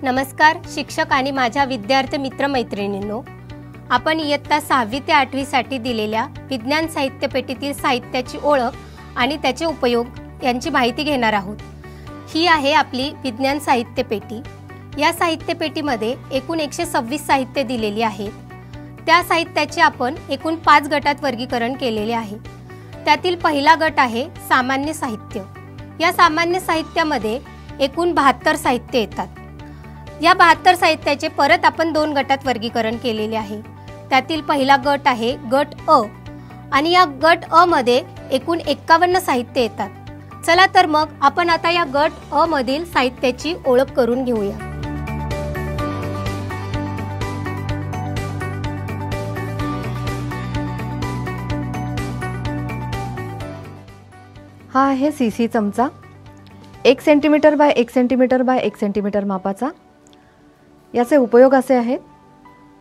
नमस्कार शिक्षक आणि माझ्या विद्यार्थी मित्रमैत्रिणींनो, आपण इयत्ता 6वी ते 8वी साठी दिलेल्या विज्ञान साहित्य पेटीतील साहित्याची ओळख आणि त्याचे उपयोग यांची माहिती घेणार आहोत। ही आहे आपली विज्ञान साहित्य पेटी। या साहित्य पेटीमध्ये एकूण 126 साहित्य दिलेली आहेत। त्या साहित्याचे आपण एकूण 5 गटात वर्गीकरण केलेले आहे। त्यातील पहिला गट आहे सामान्य साहित्य। या सामान्य साहित्यामध्ये एकूण 72 साहित्य येतात। या 72 साहित्याचे परत आपण 2 गटात वर्गीकरण केलेले आहे। त्यातील पहिला गट आहे गट अ आणि या गट अ मध्ये एकूण 51 साहित्य येतात। चला तर मग आपण आता या गट अ मधील साहित्याची ओळख करून घेऊया। हा आहे सीसी चमचा, 1 centimetre bye 1 centimetre bye 1 centimetre मापाचा। याचे उपयोग असे आहेत: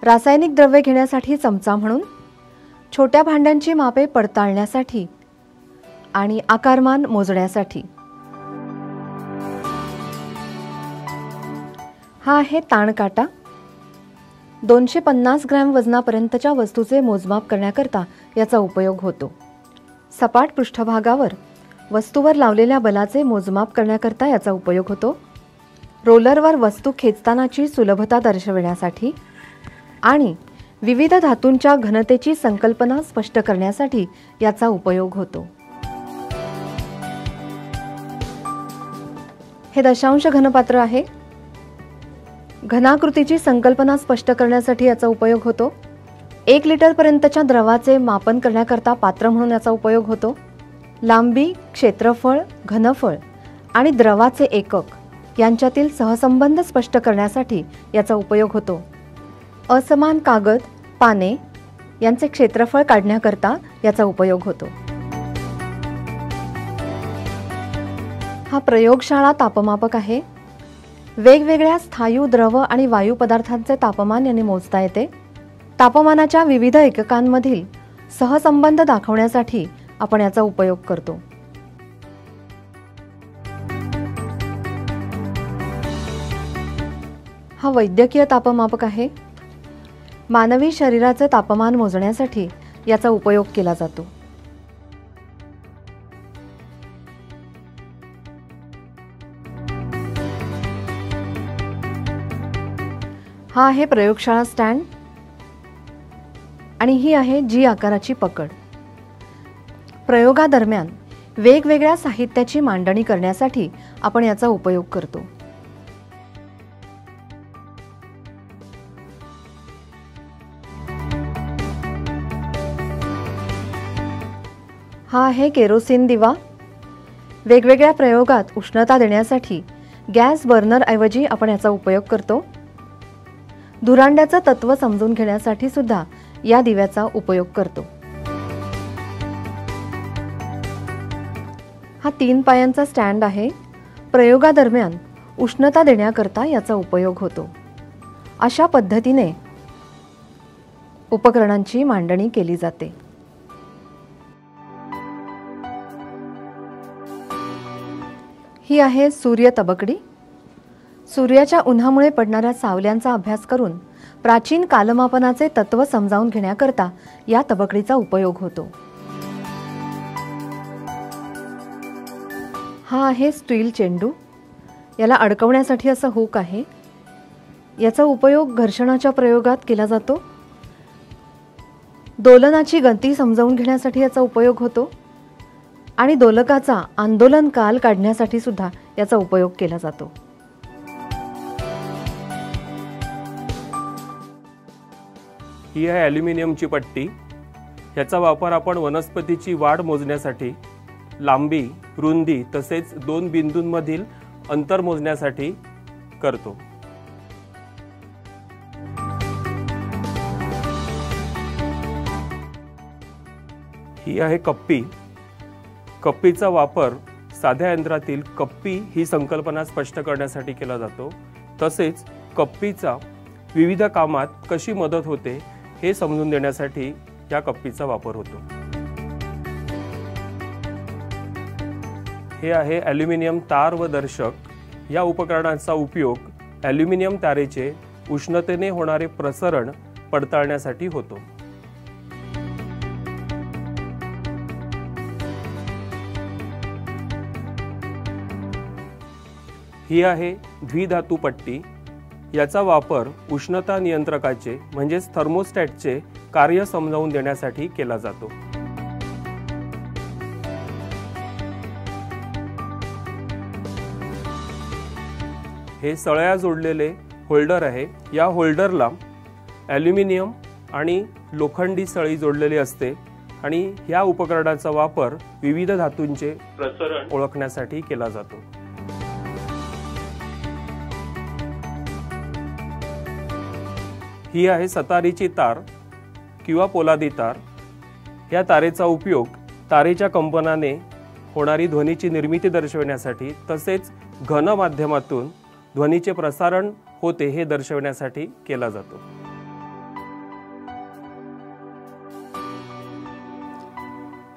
रासायनिक द्रव्ये घेण्यासाठी चमचा म्हणून, छोट्या भांड्यांची मापे पडताळण्यासाठी आणि आकारमान मोजण्यासाठी। हा आहे ताणकाटा, 250 ग्रॅम वजनापर्यंतच्या वस्तूचे मोजमाप करण्याकरता याचा उपयोग होतो। सपाट पृष्ठभागावर वस्तूवर लावलेल्या बलाचे मोजमाप करण्याकरता याचा उपयोग होतो। रोलरवर वस्तू खेचतानाची सुलभता दर्शविण्यासाठी आणि विविध धातूंच्या घनतेची संकल्पना स्पष्ट करण्यासाठी याचा उपयोग होतो। हे दशांश घनपात्र आहे। घनाकृतीची संकल्पना स्पष्ट करण्यासाठी याचा उपयोग होतो। 1 लिटर पर्यंतच्या द्रवाचे मापन करण्याकरता पात्र म्हणून याचा उपयोग होतो। लांबी, क्षेत्रफळ, घनफळ आणि द्रवाचे एकक यांच्यातील सहसंबंध स्पष्ट करण्यासाठी याचा उपयोग होतो। असमान कागद, पाने यांचे क्षेत्रफळ काढण्याकरता याचा उपयोग होतो। हा प्रयोगशाळा तापमापक आहे। वेगवेगळ्या स्थायू, द्रव आणि वायू पदार्थांचे तापमान याने मोजता येते। तापमानाच्या विविध एककांमधील सहसंबंध दाखवण्यासाठी आपण याचा उपयोग करतो। हा वैद्यकीय तापमापक आहे। मानवी शरीराचे तापमान मोजण्यासाठी याचा उपयोग केला जातो। हा आहे प्रयोगशाळा स्टँड आणि ही आहे जी आकाराची पकड। प्रयोगादरम्यान वेगवेगळ्या साहित्याची मांडणी करण्यासाठी आपण याचा उपयोग करतो। हा आहे केरोसिन दिवा। वेगवेगळ्या प्रयोगात उष्णता देण्यासाठी गॅस बर्नर ऐवजी आपण याचा उपयोग करतो। धुरांड्याचं तत्व समजून घेण्यासाठी सुद्धा या दिव्याचा उपयोग करतो। हा 3 पायांचा स्टँड आहे। प्रयोगादरम्यान उष्णता देण्याकरता याचा उपयोग होतो। अशा पद्धतीने उपकरणांची मांडणी केली जाते। ही आहे सूर्य तबकडी। सूर्याच्या उन्हामुळे पडणाऱ्या सावल्यांचा अभ्यास करून प्राचीन कालमापनाचे तत्व समजावून घेण्याकरता या तबकडीचा उपयोग होतो। हा आहे स्टील चेंडू। याला अडकवण्यासाठी असं हुक आहे। याचा उपयोग घर्षणाच्या प्रयोगात केला जातो। दोलनाची गती समजावून घेण्यासाठी याचा उपयोग होतो आणि दोलकाचा आंदोलन काल काढण्यासाठी सुद्धा याचा उपयोग केला जातो। ही आहे ॲल्युमिनियमची पट्टी। याचा वापर आपण वनस्पतीची वाढ मोजण्यासाठी, लांबी, रुंदी तसेच 2 बिंदूंमधील अंतर मोजण्यासाठी करतो। ही आहे कप्पी। कप्पीचा वापर साध्या यंत्रातील कप्पी ही संकल्पना स्पष्ट करण्यासाठी केला जातो। तसेच कप्पीचा विविध कामात कशी मदत होते हे समजून देण्यासाठी या कप्पीचा वापर होतो। हे आहे ॲल्युमिनियम तार व दर्शक। या उपकरणांचा उपयोग ॲल्युमिनियम तारेचे उष्णतेने होणारे प्रसरण पडताळण्यासाठी होतो। ही आहे द्विधातू पट्टी। याचा वापर उष्णता नियंत्रकाचे म्हणजेच थर्मोस्टॅटचे कार्य समजावून देण्यासाठी केला जातो। हे सळया जोडलेले होल्डर आहे। या होल्डरला ॲल्युमिनियम आणि लोखंडी सळी जोडलेली असते आणि या उपकरणाचा वापर विविध धातूंचे प्रसरण ओळखण्यासाठी केला जातो। ही आहे सतारीची तार किंवा पोलादी तार। या तारेचा उपयोग तारेच्या कंपनाने होणारी ध्वनीची निर्मिती दर्शविण्यासाठी तसेच घन माध्यमातून ध्वनीचे प्रसारण होते हे दर्शविण्यासाठी केला जातो।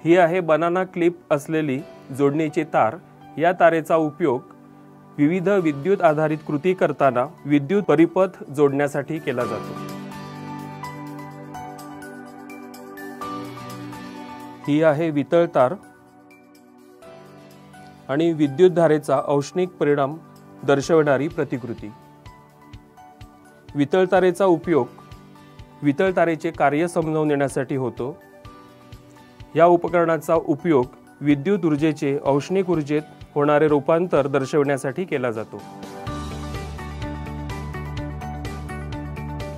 ही आहे बनाना क्लिप असलेली जोडणीची तार। या तारेचा उपयोग विविध विद्युत आधारित कृती करताना विद्युत परिपथ जोडण्यासाठी केला जातो। ही आहे वितळ तार आणि विद्युत धारेचा औष्णिक परिणाम दर्शवणारी प्रतिकृती। वितळ तारेचा उपयोग वितळ तारेचे कार्य समजावून देण्यासाठी होतो। या उपकरणाचा उपयोग विद्युत ऊर्जेचे औष्णिक ऊर्जेत होणारे रूपांतर दर्शविण्यासाठी केला जातो।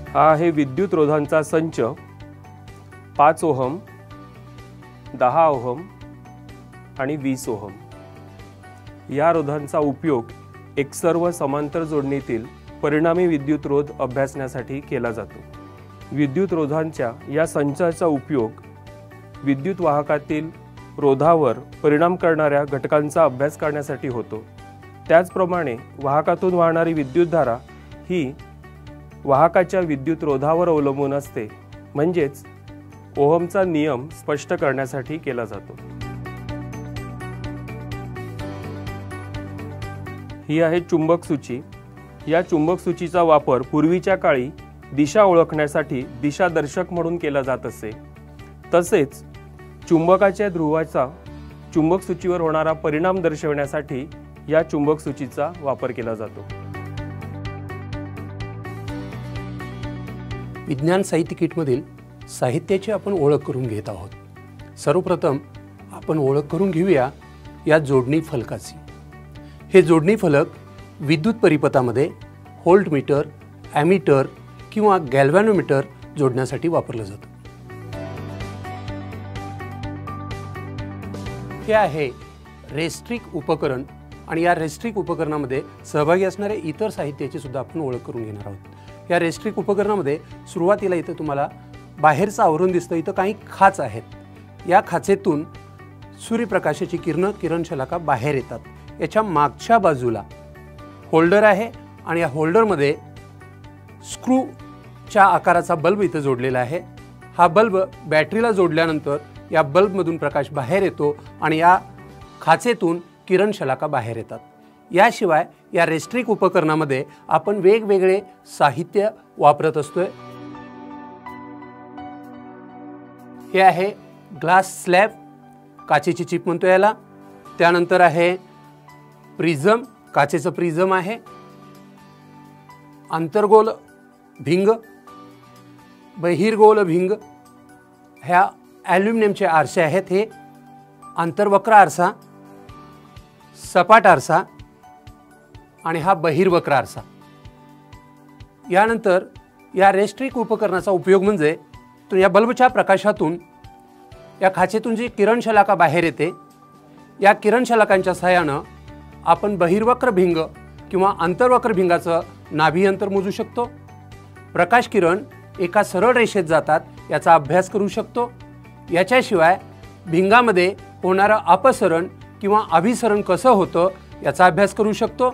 हा आहे विद्युत रोधांचा संच 5 ओहम, 10 ओहम आणि 20 ओहम। या रोधांचा उपयोग एकसर व समांतर जोडणीतील परिणामी विद्युत रोध अभ्यासण्यासाठी केला जातो। विद्युत रोधांच्या या संचाचा उपयोग विद्युत वाहकातील रोधावर परिणाम करणाऱ्या घटकांचा अभ्यास करण्यासाठी होतो। त्याचप्रमाणे वाहकातून वाहणारी विद्युतधारा ही वाहकाच्या विद्युत रोधावर अवलंबून असते, म्हणजेच ओहमचा नियम स्पष्ट करण्यासाठी केला जातो। ही आहे चुंबक सूची। या चुंबक सूचीचा वापर पूर्वीच्या काळी दिशा ओळखण्यासाठी दिशादर्शक म्हणून केला जात असे। तसेच चुंबकाच्या ध्रुवाचा चुंबक सूचीवर होणारा परिणाम दर्शविण्यासाठी या चुंबक सूचीचा वापर केला जातो। विज्ञान साहित्य किटमधील साहित्याची आपण ओळख करून घेत आहोत। सर्वप्रथम आपण ओळख करून घेऊया या जोडणी फलकाची। हे जोडणी फलक विद्युत परिपथामध्ये व्होल्टमीटर, ॲमीटर किंवा गॅल्व्हॅनोमीटर जोडण्यासाठी वापरलं जातं। हे आहे रेस्ट्रिक उपकरण आणि या रेस्ट्रिक उपकरणामध्ये सहभागी असणारे इतर साहित्याची सुद्धा आपण ओळख करून घेणार आहोत। या रेस्ट्रिक उपकरणामध्ये सुरुवातीला इथं तुम्हाला बाहेरचं आवरण दिसतं। इथं काही खाच आहेत। या खाचेतून सूर्यप्रकाशाची किरणशलाका बाहेर येतात। याच्या मागच्या बाजूला होल्डर आहे आणि या होल्डरमध्ये स्क्रूच्या आकाराचा बल्ब इथं जोडलेला आहे। हा बल्ब बॅटरीला जोडल्यानंतर या बल्बमधून प्रकाश बाहेर येतो आणि या खाचेतून किरणशलाका बाहेर येतात। याशिवाय या रेस्ट्रिक उपकरणामध्ये आपण वेगवेगळे साहित्य वापरत असतोय। हे आहे ग्लास स्लॅब, काचेची चिप म्हणतो याला। त्यानंतर आहे प्रिझम, काचेचं प्रिझम आहे। अंतर्गोल भिंग, बहिर्गोल भिंग, ह्या ॲल्युमिनियमचे आरसे आहेत। हे अंतर्वक्र आरसा, सपाट आरसा आणि हा बहिर्वक्र आरसा। यानंतर या रेस्ट्रिक उपकरणाचा उपयोग म्हणजे तो या बल्बच्या प्रकाशातून या खाचेतून जी किरणशलाका बाहेर येते, या किरणशलाकांच्या सहाय्यानं आपण बहिर्वक्र भिंग किंवा अंतर्वक्र भिंगाचं नाभी अंतर मोजू शकतो। प्रकाश किरण एका सरळ रेषेत जातात याचा अभ्यास करू शकतो। याच्याशिवाय भिंगामध्ये होणारं अपसरण किंवा अभिसरण कसं होतं याचा अभ्यास करू शकतो।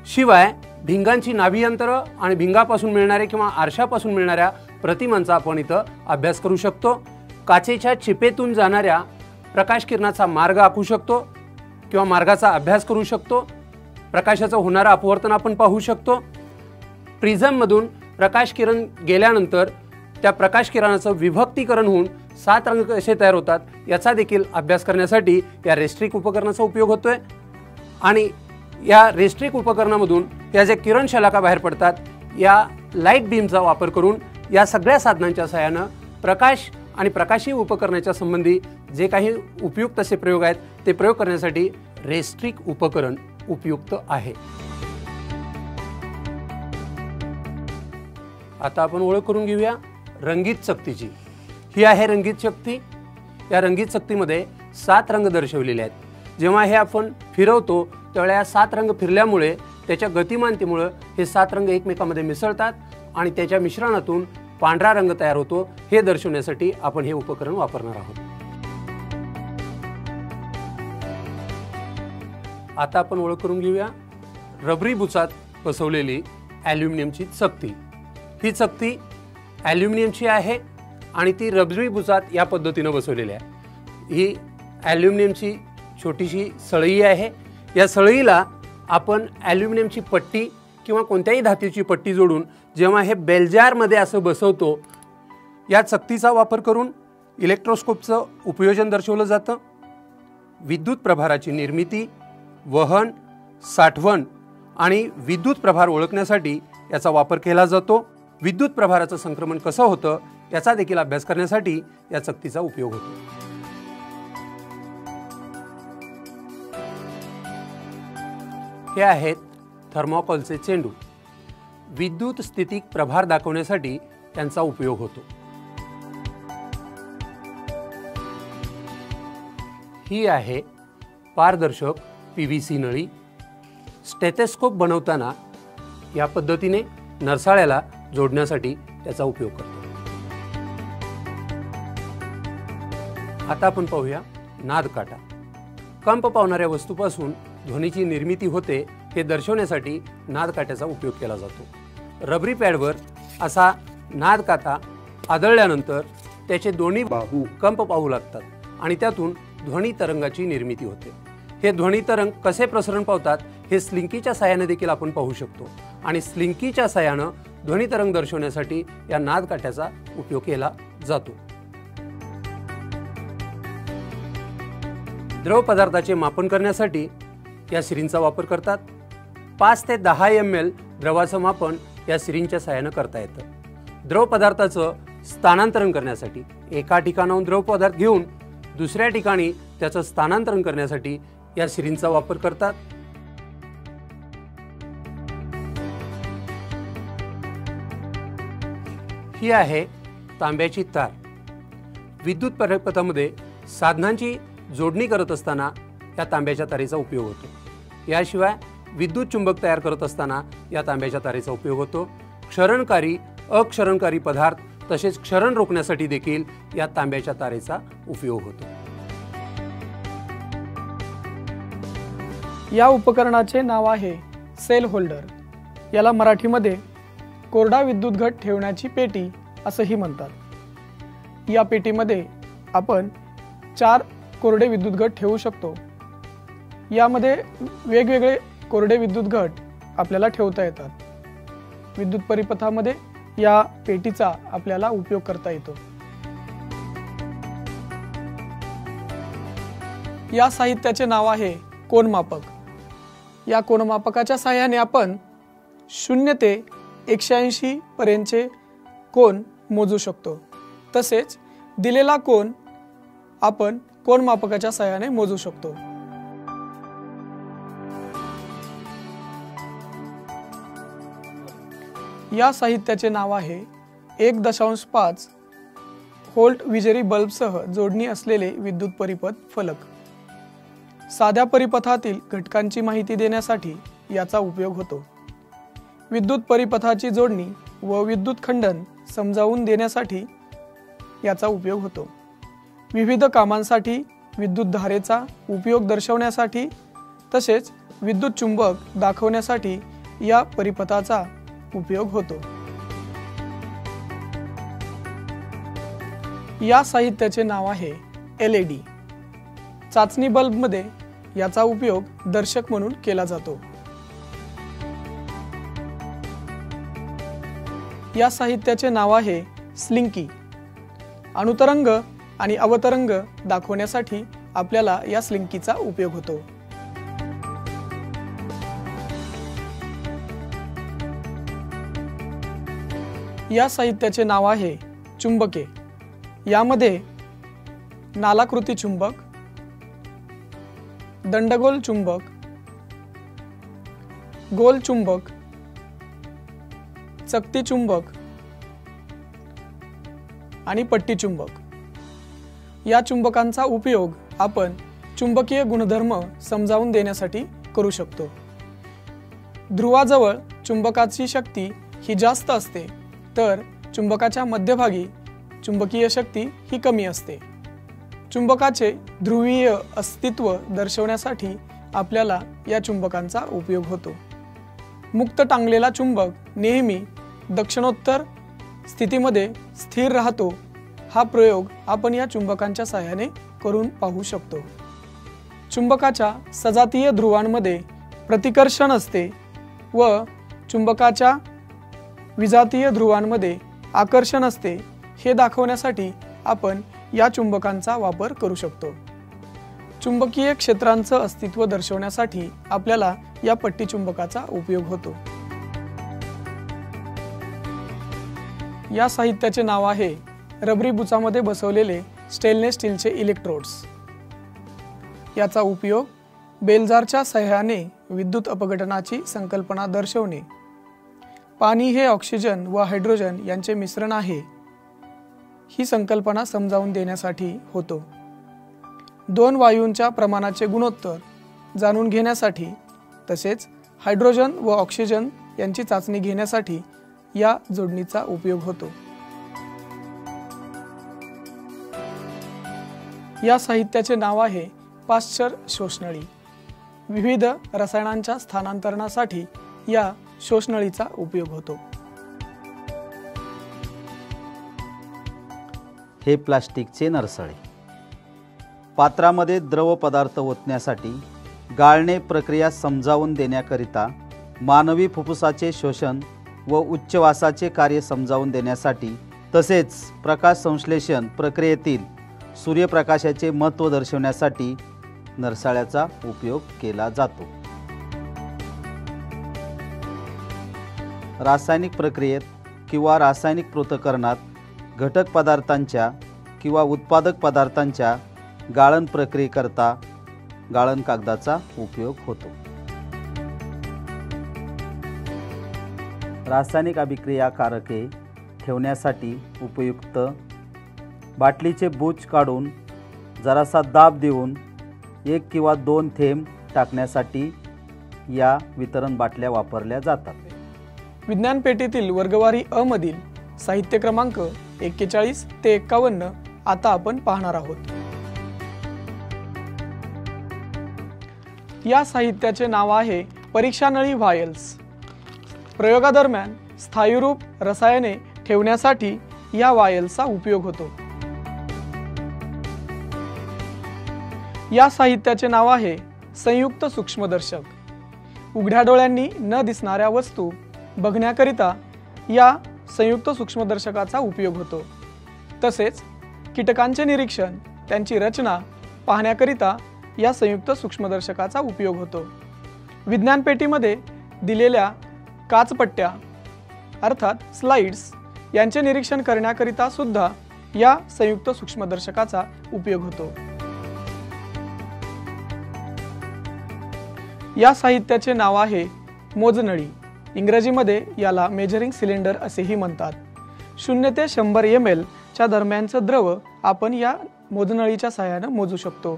शिवाय भिंगांची नाभी अंतरं आणि भिंगापासून मिळणारे किंवा आरशापासून मिळणाऱ्या प्रतिमांचा आपण इथं अभ्यास करू शकतो। काचेच्या चिपेतून जाणाऱ्या प्रकाश किरणाचा मार्ग आखू शकतो किंवा मार्गाचा अभ्यास करू शकतो। प्रकाशाचं होणारं अपवर्तन आपण पाहू शकतो प्रिझममधून प्रकाश किरण गेल्यानंतर त्या प्रकाश किरणाचं विभक्तीकरण होऊन 7 रंग कसे तयार होतात याचा देखील अभ्यास करण्यासाठी या रेस्ट्रिक उपकरणाचा उपयोग होतोय। आणि या रेस्ट्रिक उपकरणामधून या ज्या किरण शलाका बाहेर पडतात या लाईट बीमचा वापर करून या सगळ्या साधनांच्या सहाय्यानं प्रकाश आणि प्रकाशी उपकरणाच्या संबंधी जे काही उपयुक्त असे प्रयोग आहेत ते प्रयोग करण्यासाठी रेस्ट्रिक उपकरण उपयुक्त आहे। आता आपण ओळख करून घेऊया रंगीत चकतीची। ही आहे रंगीत चकती। या रंगीत चकतीमध्ये 7 रंग दर्शवलेले आहेत। जेव्हा हे आपण फिरवतो त्यावेळेला या 7 रंग फिरल्यामुळे त्याच्या गतिमानतेमुळे हे 7 रंग एकमेकांमध्ये मिसळतात आणि त्याच्या मिश्रणातून पांढरा रंग तयार होतो। हे दर्शवण्यासाठी आपण हे उपकरण वापरणार आहोत। आता आपण ओळख करून घेऊया रबरी बुचात बसवलेली ॲल्युमिनियमची चकती। ही चकती ॲल्युमिनियमची आहे आणि ती रबरी बुचात या पद्धतीने बसवलेली आहे। ही ॲल्युमिनियमची छोटीशी सळई आहे। या सळईला आपण ॲल्युमिनियमची पट्टी किंवा कोणत्याही धातूची पट्टी जोडून जेव्हा हे बेलजारमध्ये असं बसवतो या चकतीचा वापर करून इलेक्ट्रोस्कोपचं उपयोजन दर्शवलं जातं। विद्युत प्रभाराची निर्मिती, वहन, साठवण आणि विद्युत प्रभार ओळखण्यासाठी याचा वापर केला जातो। विद्युत प्रभाराचं संक्रमण कसं होतं याचा देखील अभ्यास करण्यासाठी या चकतीचा उपयोग होतो। हे आहेत थर्मोकॉलचे चेंडू। विद्युत स्थितिक प्रभार दाखवण्यासाठी त्यांचा उपयोग होतो। ही आहे पारदर्शक PVC नळी। स्टेथोस्कोप बनवताना या पद्धतीने नरसाळ्याला जोडण्यासाठी त्याचा उपयोग करतो। आता आपण पाहूया नादकाटा। कंप पावणाऱ्या वस्तूपासून ध्वनीची निर्मिती होते हे दर्शवण्यासाठी नादकाट्याचा उपयोग केला जातो। रबरी पॅडवर असा नादकाटा आदळल्यानंतर त्याचे दोन्ही बाहू कंप पाहू लागतात आणि त्यातून ध्वनी तरंगाची निर्मिती होते। हे ध्वनी तरंग कसे प्रसरण पावतात हे स्लिंकीच्या साहाय्याने देखील आपण पाहू शकतो आणि स्लिंकीच्या साहाय्याने ध्वनी तरंग दर्शवण्यासाठी या नादकाट्याचा उपयोग केला जातो। द्रव पदार्थाचे मापन करण्यासाठी या सिरिंजचा वापर करतात। 5 ते 10 ml द्रवाचं मापन या सिरिंजच्या साहाय्याने करता येतं। द्रव पदार्थाचं स्थानांतरण करण्यासाठी एका ठिकाणाहून द्रव पदार्थ घेऊन दुसऱ्या ठिकाणी त्याचं स्थानांतरण करण्यासाठी या सिरिंजचा वापर करतात। ही आहे तांब्याची तार। विद्युत परिपथामध्ये साधनांची जोडणी करत असताना या तांब्याच्या तारेचा उपयोग होतो। याशिवाय विद्युत चुंबक तयार करत असताना या तांब्याच्या तारेचा उपयोग होतो। क्षरणकारी, अक्षरणकारी पदार्थ तसेच क्षरण रोखण्यासाठी देखील या तांब्याच्या तारेचा उपयोग होतो। या उपकरणाचे नाव आहे सेल होल्डर। याला मराठीमध्ये कोरडा विद्युत घट ठेवण्याची पेटी असंही म्हणतात। या पेटीमध्ये आपण 4 कोरडे विद्युत घट ठेवू शकतो। यामध्ये वेगवेगळे कोरडे विद्युत घट आपल्याला ठेवता येतात। विद्युत परिपथामध्ये या पेटीचा आपल्याला उपयोग करता येतो। या साहित्याचे नाव आहे कोनमापक। या कोनमापकाच्या सहाय्याने आपण 0 ते 180 पर्यंतचे कोन मोजू शकतो। तसेच दिलेला कोन आपण कोनमापकाच्या सहाय्याने मोजू शकतो। या साहित्याचे नाव आहे 1.5 व्होल्ट विजेरी बल्बसह जोडणी असलेले विद्युत परिपथ फलक। साध्या परिपथातील घटकांची माहिती देण्यासाठी याचा उपयोग होतो। विद्युत परिपथाची जोडणी व विद्युत खंडन समजावून देण्यासाठी याचा उपयोग होतो। विविध कामांसाठी विद्युत धारेचा उपयोग दर्शवण्यासाठी तसेच विद्युत चुंबक दाखवण्यासाठी या परिपथाचा उपयोग होतो। या साहित्याचे नाव आहे LED। चाचणी बल्बमध्ये याचा उपयोग दर्शक म्हणून केला जातो। या साहित्याचे नाव आहे स्लिंकी। अनुतरंग आणि अवतरंग दाखवण्यासाठी आपल्याला या स्लिंकीचा उपयोग होतो। या साहित्याचे नाव आहे चुंबके। यामध्ये नालाकृती चुंबक, दंडगोल चुंबक, गोल चुंबक, चकती चुंबक आणि पट्टी चुंबक या चुंबकांचा उपयोग आपण चुंबकीय गुणधर्म समजावून देण्यासाठी करू शकतो। ध्रुवाजवळ चुंबकाची शक्ती ही जास्त असते, तर चुंबकाच्या मध्यभागी चुंबकीय शक्ती ही कमी असते। चुंबकाचे ध्रुवीय अस्तित्व दर्शवण्यासाठी आपल्याला या चुंबकांचा उपयोग होतो। मुक्त टांगलेला चुंबक नेहमी दक्षिणोत्तर स्थितीमध्ये स्थिर राहतो। हा प्रयोग आपण या चुंबकांच्या सहाय्याने करून पाहू शकतो। चुंबकाच्या सजातीय ध्रुवांमध्ये प्रतिकर्षण असते व चुंबकाच्या विजातीय ध्रुवांमध्ये आकर्षण असते, हे दाखवण्यासाठी आपण या चुंबकांचा वापर करू शकतो। चुंबकीय क्षेत्रांचं अस्तित्व दर्शवण्यासाठी आपल्याला या पट्टी चुंबकाचा उपयोग होतो। या साहित्याचे नाव आहे रबरी बुचामध्ये बसवलेले स्टेनलेस स्टीलचे इलेक्ट्रोड्स। याचा उपयोग बेलजारच्या सहाय्याने विद्युत अपघटनाची संकल्पना दर्शवणे, पाणी हे ऑक्सिजन व हायड्रोजन यांचे मिश्रण आहे, ही संकल्पना समजावून देण्यासाठी होतो। दोन वायूंच्या प्रमाणाचे गुणोत्तर जाणून घेण्यासाठी तसेच हायड्रोजन व ऑक्सिजन यांची चाचणी घेण्यासाठी या जोडणीचा उपयोग होतो। या साहित्याचे नाव आहे पाश्चर शोषनळी। विविध रसायनांच्या स्थानांतरणासाठी या शोषनळीचा उपयोग होतो। हे प्लास्टिकचे नरसळे। पात्रामध्ये द्रव पदार्थ ओतण्यासाठी गाळणे प्रक्रिया समजावून देण्याकरिता, मानवी फुफ्फुसाचे शोषण व उच्चवासाचे कार्य समजावून देण्यासाठी, तसेच प्रकाश संश्लेषण प्रक्रियेतील सूर्यप्रकाशाचे महत्त्व दर्शवण्यासाठी नरसाळ्याचा उपयोग केला जातो। रासायनिक प्रक्रियेत किंवा रासायनिक पृथक्करणात घटक पदार्थांच्या किंवा उत्पादक पदार्थांच्या गाळण प्रक्रियेकरता गाळण कागदाचा उपयोग होतो। रासायनिक अभिक्रियाकारके ठेवण्यासाठी उपयुक्त बाटलीचे बूच काढून जरासा दाब देऊन 1 किंवा 2 थेंब टाकण्यासाठी या वितरण बाटल्या वापरल्या जातात। विज्ञान पेटीतील वर्गवारी अ मधील साहित्य क्रमांक 41 ते 51 आता आपण पाहणार आहोत। या साहित्याचे नाव आहे परीक्षा नळी व्हायल्स। प्रयोगादरम्यान स्थायीरूप रसायने ठेवण्यासाठी या व्हायल्सचा उपयोग होतो। या साहित्याचे नाव आहे संयुक्त सूक्ष्मदर्शक। उघड्या डोळ्यांनी न दिसणाऱ्या वस्तू बघण्याकरिता या संयुक्त सूक्ष्मदर्शकाचा उपयोग होतो। तसेच कीटकांचे निरीक्षण, त्यांची रचना पाहण्याकरिता या संयुक्त सूक्ष्मदर्शकाचा उपयोग होतो। विज्ञान पेटीमध्ये दिलेल्या काचपट्ट्या अर्थात स्लाइड्स यांचे निरीक्षण करण्याकरिता सुद्धा या संयुक्त सूक्ष्मदर्शकाचा उपयोग होतो। या साहित्याचे नाव आहे मोजनळी। इंग्रजीमध्ये याला मेजरिंग सिलेंडर असेही म्हणतात। 0 ते 100 ml च्या दरम्यानचं द्रव आपण या मोजनळीच्या सहाय्याने मोजू शकतो।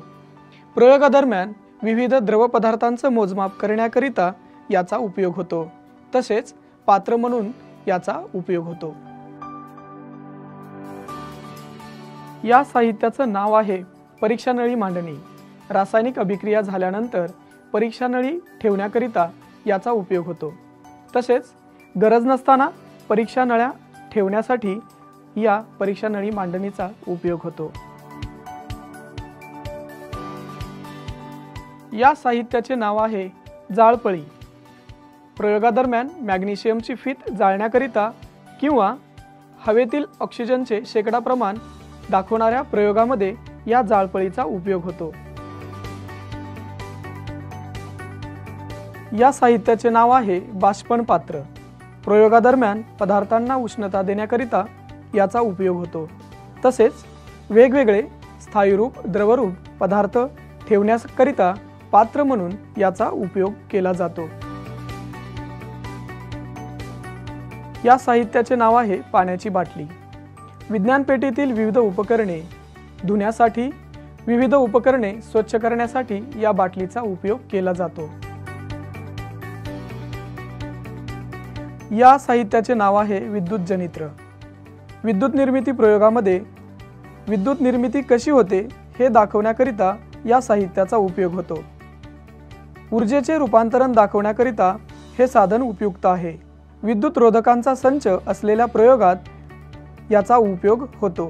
प्रयोगादरम्यान विविध द्रव पदार्थांचं मोजमाप करण्याकरिता याचा उपयोग होतो। तसेच पात्र म्हणून याचा उपयोग होतो। या साहित्याचं नाव आहे परीक्षा नळी मांडणी। रासायनिक अभिक्रिया झाल्यानंतर परीक्षा नळी ठेवण्याकरिता याचा उपयोग होतो। तसेच गरज नसताना परीक्षा नळ्या ठेवण्यासाठी या परीक्षा नळी मांडणीचा उपयोग होतो। या साहित्याचे नाव आहे जाळपळी। प्रयोगादरम्यान मॅग्नेशियमची फीत जाळण्याकरिता किंवा हवेतील ऑक्सिजनचे शेकडा प्रमाण दाखवणाऱ्या प्रयोगामध्ये या जाळपळीचा उपयोग होतो। या साहित्याचे नाव आहे बाष्पण पात्र। प्रयोगादरम्यान पदार्थांना उष्णता देण्याकरिता याचा उपयोग होतो। तसेच वेगवेगळे स्थायीरूप द्रवरूप पदार्थ ठेवण्याकरिता पात्र म्हणून याचा उपयोग केला जातो। या साहित्याचे नाव आहे पाण्याची बाटली। विज्ञान पेटीतील विविध उपकरणे धुण्यासाठी विविध उपकरणे स्वच्छ करण्यासाठी या बाटलीचा उपयोग केला जातो। या साहित्याचे नाव आहे विद्युत जनित्र। विद्युत निर्मिती प्रयोगामध्ये विद्युत निर्मिती कशी होते हे दाखवण्याकरिता या साहित्याचा उपयोग होतो। ऊर्जेचे रूपांतरण दाखवण्याकरिता हे साधन उपयुक्त आहे। विद्युत रोधकांचा संच असलेल्या प्रयोगात याचा उपयोग होतो।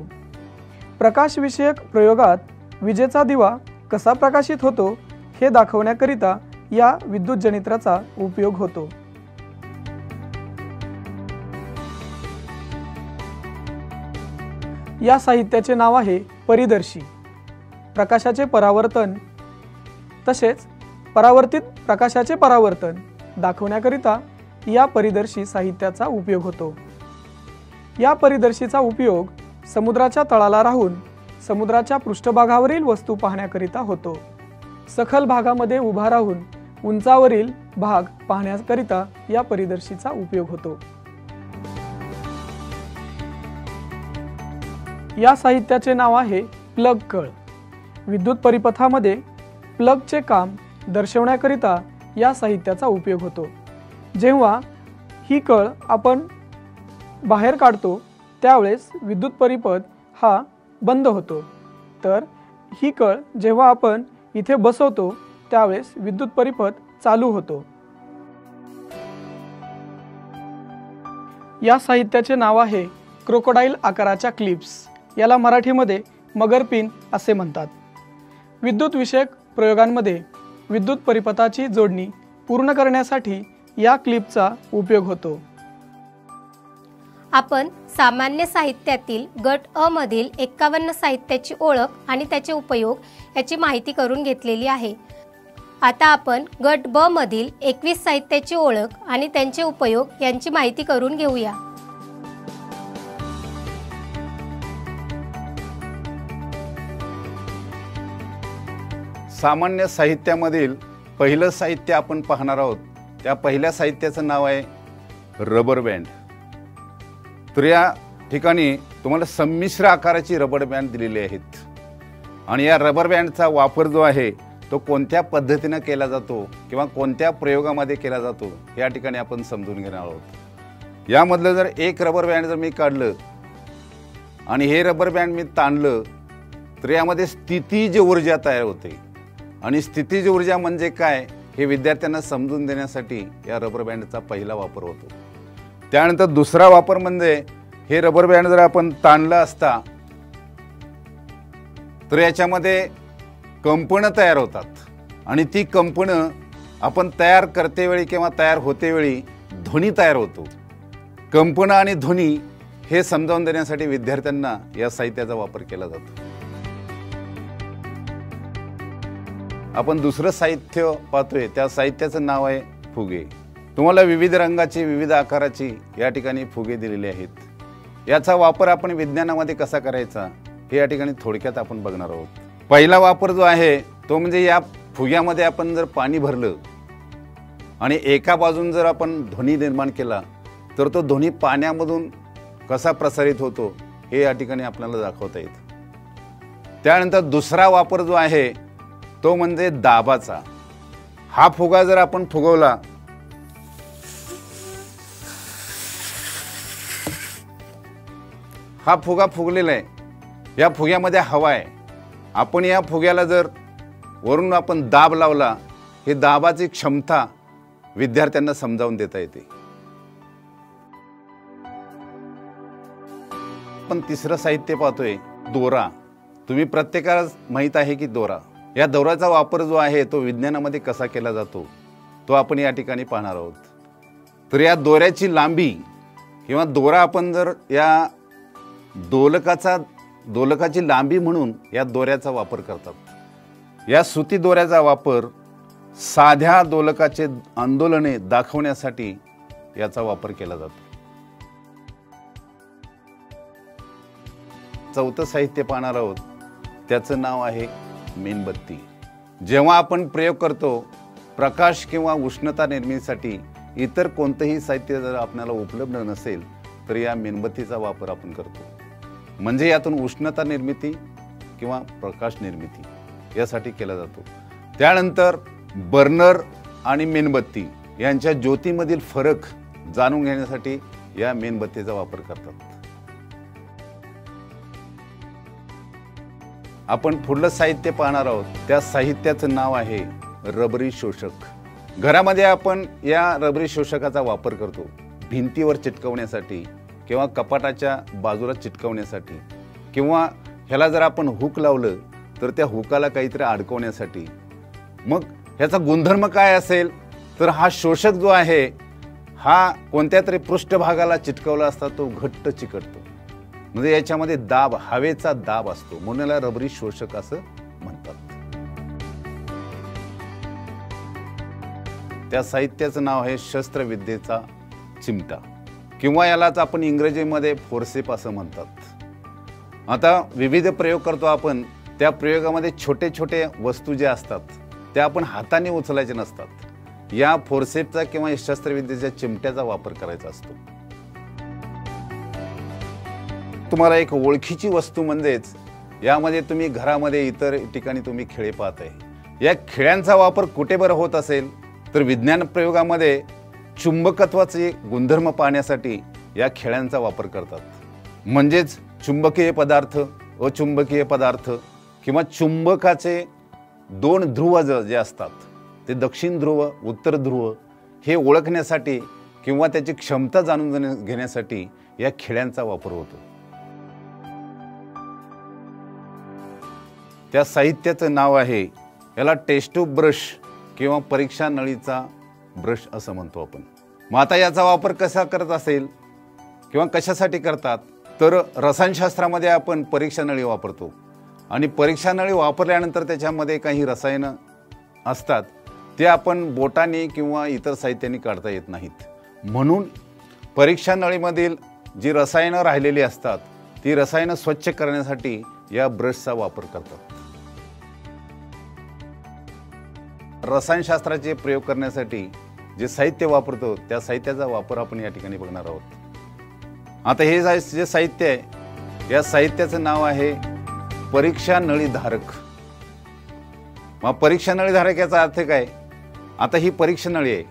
प्रकाशविषयक प्रयोगात विजेचा दिवा कसा प्रकाशित होतो हे दाखवण्याकरिता या विद्युत जनित्राचा उपयोग होतो। या साहित्याचे नाव आहे परिदर्शी। प्रकाशाचे परावर्तन तसेच परावर्तित प्रकाशाचे परावर्तन दाखवण्याकरिता या परिदर्शी साहित्याचा उपयोग होतो। या परिदर्शीचा उपयोग समुद्राच्या तळाला राहून समुद्राच्या पृष्ठभागावरील वस्तू पाहण्याकरिता होतो। सखल भागामध्ये उभा राहून उंचावरील भाग पाहण्याकरिता या परिदर्शीचा उपयोग होतो। या साहित्याचे नाव आहे प्लग कळ। विद्युत परिपथामध्ये प्लगचे काम दर्शवण्याकरिता या साहित्याचा उपयोग होतो। जेव्हा ही कळ आपण बाहेर काढतो त्यावेळेस विद्युत परिपथ हा बंद होतो, तर ही कळ जेव्हा आपण इथे बसवतो त्यावेळेस विद्युत परिपथ चालू होतो। या साहित्याचे नाव आहे क्रोकोडाईल आकाराच्या क्लिप्स। याला मराठीमध्ये मगरपिन असे म्हणतात। विद्युत विषयक प्रयोगांमध्ये विद्युत परिपथाची जोडणी पूर्ण करण्यासाठी या क्लिपचा उपयोग होतो। आपण सामान्य साहित्यातील गट अ मधील 51 साहित्याची ओळख आणि त्याचे उपयोग याची माहिती करून घेतलेली आहे। आता आपण गट ब मधील 21 साहित्याची ओळख आणि त्यांचे उपयोग यांची माहिती करून घेऊया। सामान्य साहित्यामधील पहिलं साहित्य आपण पाहणार आहोत। त्या पहिल्या साहित्याचं नाव आहे रबर बँड। तर या ठिकाणी तुम्हाला संमिश्र आकाराची रबर बँड दिलेली आहेत आणि या रबर बँडचा वापर जो आहे तो कोणत्या पद्धतीने केला जातो किंवा कोणत्या प्रयोगामध्ये केला जातो या ठिकाणी आपण समजून घेणार आहोत। यामधलं जर एक रबर बँड जर मी काढलं आणि हे रबर बँड मी ताणलं तर यामध्ये स्थितीज ऊर्जा तयार होते आणि स्थितीज ऊर्जा म्हणजे काय हे विद्यार्थ्यांना समजून देण्यासाठी या रबर बँडचा पहिला वापर होतो। त्यानंतर दुसरा वापर म्हणजे हे रबर बँड जर आपण ताणलं असता तर याच्यामध्ये कंपनं तयार होतात आणि ती कंपनं आपण तयार करते वेळी किंवा तयार होते वेळी ध्वनी तयार होतो। कंपनं आणि ध्वनी हे समजावून देण्यासाठी विद्यार्थ्यांना या साहित्याचा वापर केला जातो। आपण दुसरं साहित्य पाहतोय त्या साहित्याचं नाव आहे फुगे। तुम्हाला विविध रंगाची विविध आकाराची या ठिकाणी फुगे दिलेले आहेत। याचा वापर आपण विज्ञानामध्ये कसा करायचा हे या ठिकाणी थोडक्यात आपण बघणार आहोत। पहिला वापर जो आहे तो म्हणजे या फुग्यामध्ये आपण जर पाणी भरलं आणि एका बाजून जर आपण ध्वनी निर्माण केला तर तो ध्वनी पाण्यामधून कसा प्रसारित होतो हे या ठिकाणी आपल्याला दाखवता येतं। त्यानंतर दुसरा वापर जो आहे तो म्हणजे दाबाचा। हा फुगा जर आपण फुगवला हा फुगा फुगलेला आहे, या फुग्यामध्ये हवा आहे। आपण या फुग्याला जर वरून आपण दाब लावला हे दाबाची क्षमता विद्यार्थ्यांना समजावून देता येते। आपण तिसरं साहित्य पाहतोय दोरा। तुम्ही प्रत्येकाला माहित आहे की दोरा, या दोऱ्याचा वापर जो आहे तो विज्ञानामध्ये कसा केला जातो तो आपण या ठिकाणी पाहणार आहोत। तर या दोऱ्याची लांबी किंवा दोरा आपण जर या दोलकाची लांबी म्हणून या दोऱ्याचा वापर करतात। या सुती दोऱ्याचा वापर साध्या दोलकाचे आंदोलने दाखवण्यासाठी याचा वापर केला जातो। चौथं साहित्य पाहणार आहोत, त्याचं नाव आहे मेणबत्ती। जेव्हा आपण प्रयोग करतो प्रकाश किंवा उष्णता निर्मितीसाठी इतर कोणतेही साहित्य जर आपल्याला उपलब्ध नसेल तर या मेणबत्तीचा वापर आपण करतो, म्हणजे यातून उष्णता निर्मिती किंवा प्रकाश निर्मिती यासाठी केला जातो। त्यानंतर बर्नर आणि मेणबत्ती यांच्या ज्योतीमधील फरक जाणून घेण्यासाठी या मेणबत्तीचा वापर करतात। आपण पुढलं साहित्य पाहणार आहोत, त्या साहित्याचं नाव आहे रबरी शोषक। घरामध्ये आपण या रबरी शोषकाचा वापर करतो भिंतीवर चिटकवण्यासाठी किंवा कपाटाच्या बाजूला चिटकवण्यासाठी, किंवा ह्याला जर आपण हुक लावलं तर त्या हुकाला काहीतरी अडकवण्यासाठी। मग ह्याचा गुणधर्म काय असेल तर हा शोषक जो आहे हा कोणत्या तरी पृष्ठभागाला चिटकवला असता तो घट्ट चिकटतो, म्हणजे याच्यामध्ये दाब, हवेचा दाब असतो, म्हणून याला रबरी शोषक असं म्हणतात। त्या साहित्याचं नाव आहे शस्त्रविद्येचा चिमटा, किंवा यालाच आपण इंग्रजीमध्ये फोर्सेप असं म्हणतात। आता विविध प्रयोग करतो आपण, त्या प्रयोगामध्ये छोटे छोटे वस्तू जे असतात त्या आपण हाताने उचलायचे नसतात, या फोर्सेपचा किंवा शस्त्रविद्येच्या चिमट्याचा वापर करायचा असतो। तुम्हाला एक ओळखीची वस्तू म्हणजेच यामध्ये तुम्ही घरामध्ये इतर ठिकाणी तुम्ही खेळे पाहताय, या खेळ्यांचा वापर कुठे बरं होत असेल तर विज्ञान प्रयोगामध्ये चुंबकत्वाचे गुणधर्म पाहण्यासाठी या खेळ्यांचा वापर करतात, म्हणजेच चुंबकीय पदार्थ, अचुंबकीय पदार्थ किंवा चुंबकाचे दोन ध्रुव जे असतात ते दक्षिण ध्रुव, उत्तर ध्रुव हे ओळखण्यासाठी किंवा त्याची क्षमता जाणून घेण्यासाठी या खेळ्यांचा वापर होतो। त्या साहित्याचं नाव आहे, याला टेस्ट ट्यूब ब्रश किंवा परीक्षा नळीचा ब्रश असं म्हणतो आपण। मग आता याचा वापर कसा करत असेल किंवा कशासाठी करतात तर रसायनशास्त्रामध्ये आपण परीक्षा नळी वापरतो, आणि परीक्षा नळी वापरल्यानंतर त्याच्यामध्ये काही रसायनं असतात ते आपण बोटाने किंवा इतर साहित्याने काढता येत नाहीत, म्हणून परीक्षा नळीमधील जी रसायनं राहिलेली असतात ती रसायनं स्वच्छ करण्यासाठी या ब्रशचा वापर करतात। रसायनशास्त्राचे प्रयोग करण्यासाठी जे साहित्य वापरतो त्या साहित्याचा वापर आपण या ठिकाणी बघणार आहोत। आता हे जे साहित्य आहे या साहित्याचं नाव आहे परीक्षा नळी धारक। मग परीक्षा नळी धारक याचा अर्थ काय? आता ही परीक्षा नळी आहे,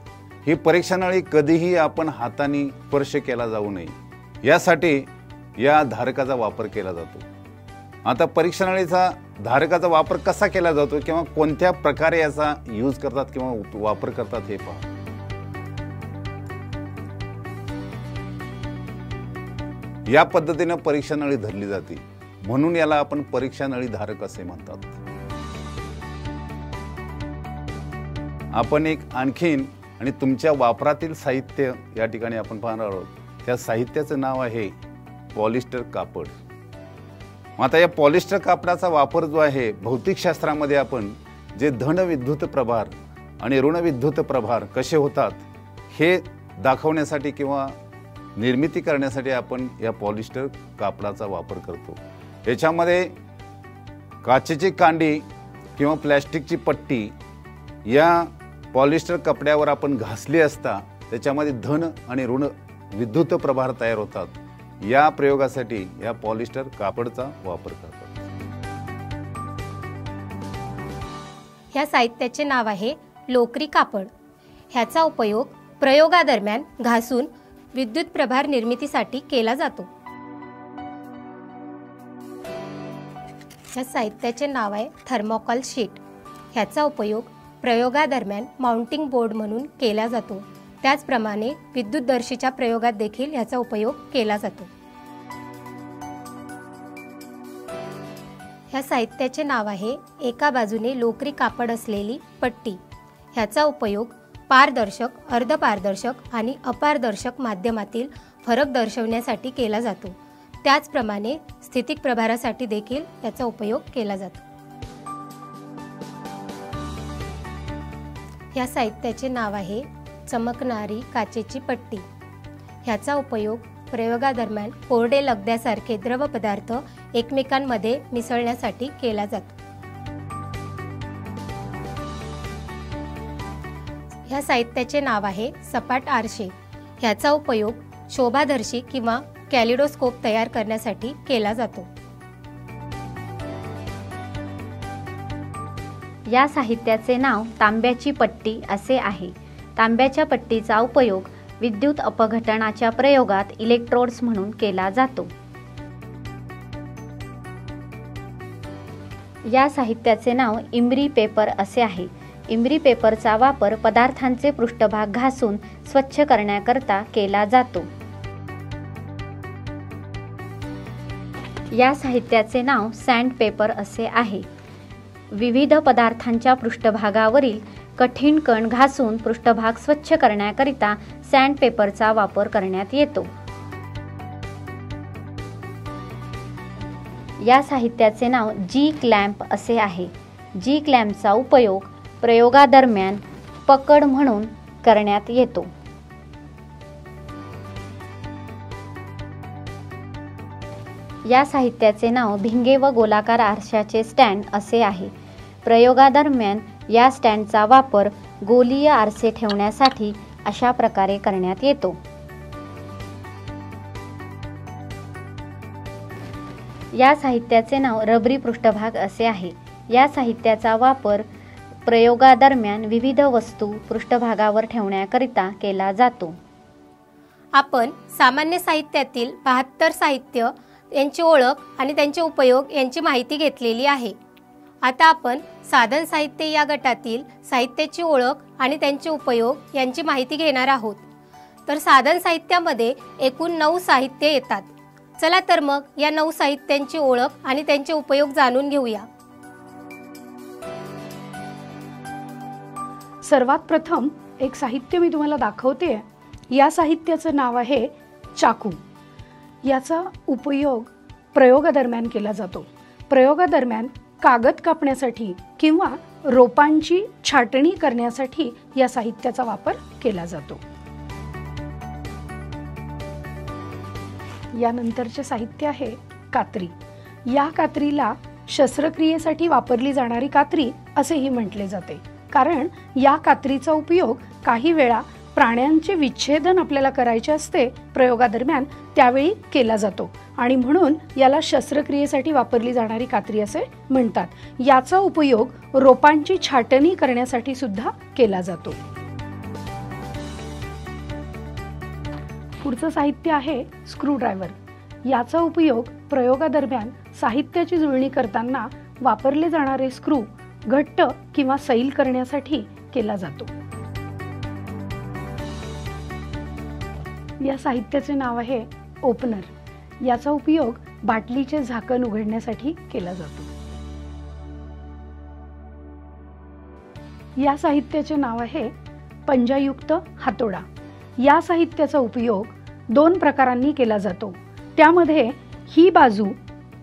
ही परीक्षा नळी कधीही आपण हाताने स्पर्श केला जाऊ नये यासाठी या धारकाचा वापर केला जातो। आता परीक्षा नळीचा धारकाचा वापर कसा केला जातो किंवा कोणत्या प्रकारे याचा यूज करतात किंवा वापर करतात हे पहा। या पद्धतीने परीक्षा नळी धरली जाते, म्हणून याला आपण परीक्षा नळी धारक असे म्हणतात। आपण एक आणखीन आणि तुमच्या वापरातील साहित्य या ठिकाणी आपण पाहणार आहोत, त्या साहित्याचं नाव आहे पॉलिस्टर कापड। आता या पॉलिस्टर कापडाचा वापर जो आहे भौतिकशास्त्रामध्ये आपण जे धन विद्युत प्रभार आणि ऋण विद्युत प्रभार कसे होतात हे दाखवण्यासाठी किंवा निर्मिती करण्यासाठी आपण या पॉलिस्टर कापडाचा वापर करतो। याच्यामध्ये काचेची कांडी किंवा प्लॅस्टिकची पट्टी या पॉलिस्टर कपड्यावर आपण घासली असता त्याच्यामध्ये धन आणि ऋण विद्युत प्रभार तयार होतात। या प्रयोगासाठी या पॉलिस्टर कापडचा वापर करतात। ह्या साहित्याचे नाव आहे लोकरी कापड। ह्याचा उपयोग प्रयोगादरम्यान घासून विद्युत प्रभार निर्मितीसाठी केला जातो। ह्या साहित्याचे नाव आहे थर्मोकॉल शीट। ह्याचा उपयोग प्रयोगादरम्यान माउंटिंग बोर्ड म्हणून केला जातो। त्याचप्रमाणे विद्युतदर्शीच्या प्रयोगात देखील ह्याचा उपयोग केला जातो। ह्या साहित्याचे नाव आहे एका बाजूने लोकरी कापड असलेली पट्टी। ह्याचा उपयोग पारदर्शक, अर्धपारदर्शक आणि अपारदर्शक माध्यमातील फरक दर्शवण्यासाठी केला जातो। त्याचप्रमाणे स्थितिक प्रभारासाठी देखील याचा उपयोग केला जातो। या साहित्याचे नाव आहे चमकणारी काचेची पट्टी। ह्याचा उपयोग प्रयोगादरम्यान कोरडे लगद्यासारखे द्रव पदार्थ एकमेकांमध्ये मिसळण्यासाठी केला जातो। ह्या साहित्याचे नाव आहे सपाट आरशे। ह्याचा उपयोग शोभादर्शी किंवा कॅलिडोस्कोप तयार करण्यासाठी केला जातो। या साहित्याचे नाव तांब्याची पट्टी असे आहे। तांब्याच्या पट्टीचा उपयोग विद्युत अपघटनाच्या प्रयोगात इलेक्ट्रोड्स म्हणून केला जातो। या साहित्याचे नाव इम्री पेपर असे आहे। इम्री पेपरचा वापर पदार्थांचे पृष्ठभाग घासून स्वच्छ करण्याकरता केला जातो। या साहित्याचे नाव सँड पेपर असे आहे। विविध पदार्थांच्या पृष्ठभागावरील कठीण कण घासून पृष्ठभाग स्वच्छ करण्याकरिता सँड पेपरचा वापर करण्यात येतो। या साहित्याचे नाव जी क्लॅम्प असे आहे। जी क्लॅम्पचा उपयोग प्रयोगादरम्यान पकड म्हणून करण्यात येतो। या साहित्याचे नाव भिंगे व गोलाकार आरशाचे स्टँड असे आहे। प्रयोगादरम्यान या स्टँडचा वापर गोलीय आरसे ठेवण्यासाठी अशा प्रकारे करण्यात येतो। या साहित्याचे नाव रबरी पृष्ठभाग असे आहे। या साहित्याचा वापर प्रयोगादरम्यान विविध वस्तू पृष्ठभागावर ठेवण्याकरिता केला जातो। आपण सामान्य साहित्यातील 72 साहित्य यांची ओळख आणि त्यांचे उपयोग यांची माहिती घेतलेली आहे। आता आपण साधन साहित्य या गटातील साहित्याची ओळख आणि त्यांचे उपयोग यांची माहिती घेणार आहोत। तर साधन साहित्यामध्ये एकूण 9 साहित्य येतात। चला तर मग या 9 साहित्यांची ओळख आणि त्यांचे उपयोग जाणून घेऊया। सर्वात प्रथम एक साहित्य मी तुम्हाला दाखवते। या साहित्याचं नाव आहे चाकू। याचा उपयोग प्रयोगादरम्यान केला जातो। प्रयोगादरम्यान कागद कापण्यासाठी किंवा रोपांची छाटणी करण्यासाठी या साहित्याचा वापर केला जातो। यानंतरचे साहित्य आहे कात्री। या कात्रीला शस्त्रक्रियेसाठी वापरली जाणारी कात्री असेही म्हटले जाते, कारण या कात्रीचा उपयोग काही वेळा प्राण्यांचे विच्छेदन आपल्याला करायचे असते प्रयोगादरम्यान, त्यावेळी केला जातो आणि म्हणून याला शस्त्रक्रियेसाठी वापरली जाणारी कात्री असे म्हणतात। याचा उपयोग रोपांची छाटणी करण्यासाठी सुद्धा केला जातो। पुढचं साहित्य आहे स्क्रूड्रायव्हर। याचा उपयोग प्रयोगादरम्यान साहित्याची जुळणी करताना वापरले जाणारे स्क्रू घट्ट किंवा सैल करण्यासाठी केला जातो। या साहित्याचे नाव आहे ओपनर। याचा उपयोग बाटलीचे झाकण उघडण्यासाठी केला जातो। या साहित्याचे नाव आहे पंजायुक्त हातोडा। या साहित्याचा उपयोग 2 प्रकारांनी केला जातो। त्यामध्ये ही बाजू